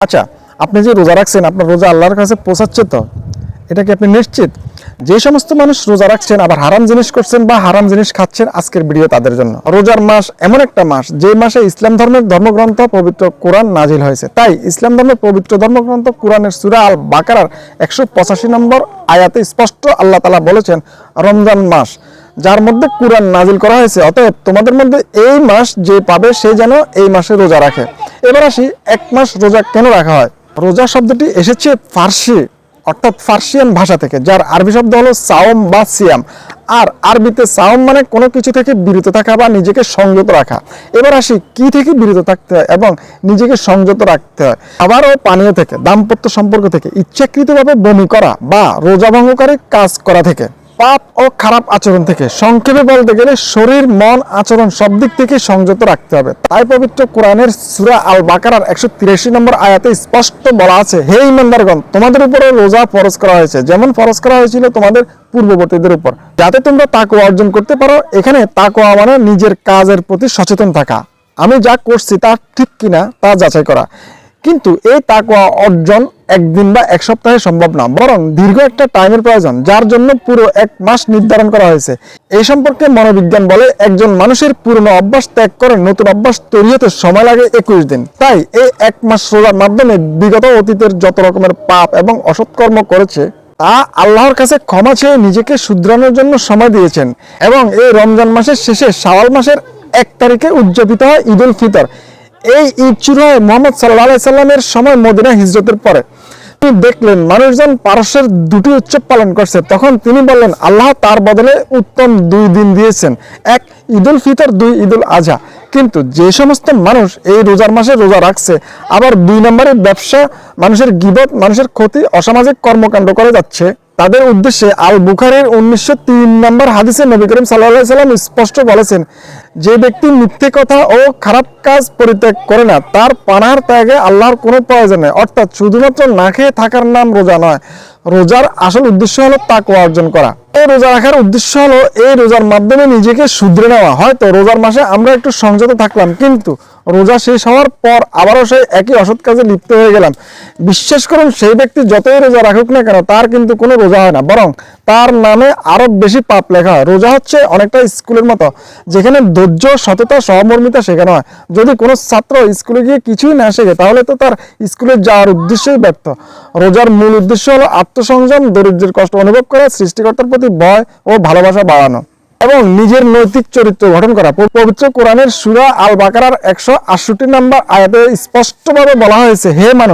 আচ্ছা, আপনি যে রোজা রাখছেন আপনার রোজা আল্লাহর কাছে পৌঁছাচ্ছে তো? এটা কি আপনি নিশ্চিত? যে সমস্ত মানুষ রোজা রাখছেন আবার হারাম জিনিস করছেন বা হারাম জিনিস খাচ্ছেন, আজকের ভিডিও তাদের জন্য। রোজার মাস এমন একটা মাস যে মাসে ইসলাম ধর্মের ধর্মগ্রন্থ পবিত্র কোরআন নাজিল হয়েছে। তাই ইসলাম ধর্মের পবিত্র ধর্মগ্রন্থ কোরআনের সূরা আল বাকারার 185 নম্বর আয়াতে স্পষ্ট আল্লাহ তাআলা বলেছেন, রমজান মাস যার মধ্যে কোরআন নাজিল করা হয়েছে, অতএব তোমাদের মধ্যে এই মাস যে পাবে সে যেন এই মাসে রোজা রাখে। এবার আসি, এক মাস রোজা কেন রাখা হয়? রোজা শব্দটি এসেছে ফার্সি অর্থাৎ ফার্সিয়ান ভাষা থেকে, যার আরবি শব্দ হলো সাওম বা সিয়াম। আর আরবিতে সাওম মানে কোনো কিছু থেকে বিরত থাকা বা নিজেকে সংযত রাখা। এবার আসি, কি থেকে বিরত থাকতে হয় এবং নিজেকে সংযত রাখতে হয়? খাবার ও পানীয় থেকে, দাম্পত্য সম্পর্ক থেকে, ইচ্ছাকৃতভাবে বমি করা বা রোজা ভঙ্গকারী কাজ করা থেকে, পাপ ও খারাপ আচরণ থেকে, সংক্ষেপে বলতে গেলে শরীর মন আচরণ সব দিক থেকে সংযত রাখতে হবে। তাই পবিত্র কোরআনের সূরা আল বাকারার 183 নম্বর আয়াতে স্পষ্ট বলা আছে, হে ঈমানদারগণ, তোমাদের উপরে রোজা ফরজ করা হয়েছে যেমন ফরজ করা হয়েছিল তোমাদের পূর্ববর্তীদের উপর, যাতে তোমরা তাকওয়া অর্জন করতে পারো। এখানে তাকওয়া মানে নিজের কাজের প্রতি সচেতন থাকা, আমি যা করছি তা ঠিক কিনা তা যাচাই করা। কিন্তু এই তাকওয়া অর্জন একদিন বা এক সপ্তাহে সম্ভব না, বরং দীর্ঘ একটা টাইমের প্রয়োজন, যার জন্য পুরো এক মাস নির্ধারণ করা হয়েছে। এই সম্পর্কে মনোবিজ্ঞান বলে, একজন মানুষের পুরনো অভ্যাস ত্যাগ করে নতুন অভ্যাস তৈরি হতে সময় লাগে 21 দিন। তাই এই এক মাস রোজার মাধ্যমে বিগত অতীতের যত রকমের পাপ এবং অসৎকর্ম করেছে তা আল্লাহর কাছে ক্ষমা চেয়ে নিজেকে শুধরানোর জন্য সময় দিয়েছেন। এবং এই রমজান মাসের শেষে শাওয়াল মাসের 1 তারিখে উদযাপিত হয় ঈদ উল ফিতর। এই ঈদ শুরু হয় মুহাম্মদ সাল্লাল্লাহু আলাইহি সাল্লামের সময় মদিনা হিজরতের পরে। তিনি দেখলেন মানুষজন পারস্যের দুটি উৎসব পালন করছে, তখন তিনি বললেন আল্লাহ তার বদলে উত্তম 2 দিন দিয়েছেন, এক ঈদ উল ফিতর, 2 ঈদ উল আজহা। কিন্তু যে সমস্ত মানুষ এই রোজার মাসে রোজা রাখছে আবার 2 নম্বরে ব্যবসা, মানুষের গীবত, মানুষের ক্ষতি, অসামাজিক কর্মকাণ্ড করে যাচ্ছে, তাদের উদ্দেশ্যে আল বুখারীর 1903 নম্বর হাদিসে নবী করিম সাল্লাল্লাহু আলাইহি সাল্লাম স্পষ্ট বলেছেন, যে ব্যক্তি মিথ্যে কথা ও খারাপ কাজ পরিত্যাগ করে না তার পানাহার ত্যাগে আল্লাহর কোনো প্রয়োজন নেই। অর্থাৎ শুধুমাত্র না খেয়ে থাকার নাম রোজা নয়, রোজার আসল উদ্দেশ্য হলো তাকওয়া অর্জন করা। এই রোজা রাখার উদ্দেশ্য হলো এই রোজার মাধ্যমে নিজেকে শুধরে নেওয়া। হয়তো রোজার মাসে আমরা একটু সংযত থাকলাম, কিন্তু রোজা শেষ হওয়ার পর আবারও সেই একই অসৎ কাজে লিপ্ত হয়ে গেলাম। বিশ্বাস করুন, সেই ব্যক্তি যতই রোজা রাখুক না কেন তার কিন্তু কোনো রোজা হয় না, বরং তার নামে আরো বেশি পাপ লেখা হয়। রোজা হচ্ছে অনেকটা স্কুলের মতো, যেখানে ধৈর্য, সততা, সহমর্মিতা শেখানো হয়। যদি কোনো ছাত্র স্কুলে গিয়ে কিছুই না শেখে তাহলে তো তার স্কুলে যাওয়ার উদ্দেশ্যই ব্যর্থ। রোজার মূল উদ্দেশ্য হলো আত্মসংযম, দরিদ্রের কষ্ট অনুভব করা, সৃষ্টিকর্তার প্রতি ভয় ও ভালোবাসা বাড়ানো এবং নিজের নৈতিক চরিত্র গঠন করা। পবিত্র কোরআনের সূরা আল বাকারার 168 নম্বর আয়াতে স্পষ্টভাবে বলা হয়েছে, হে মানুষ,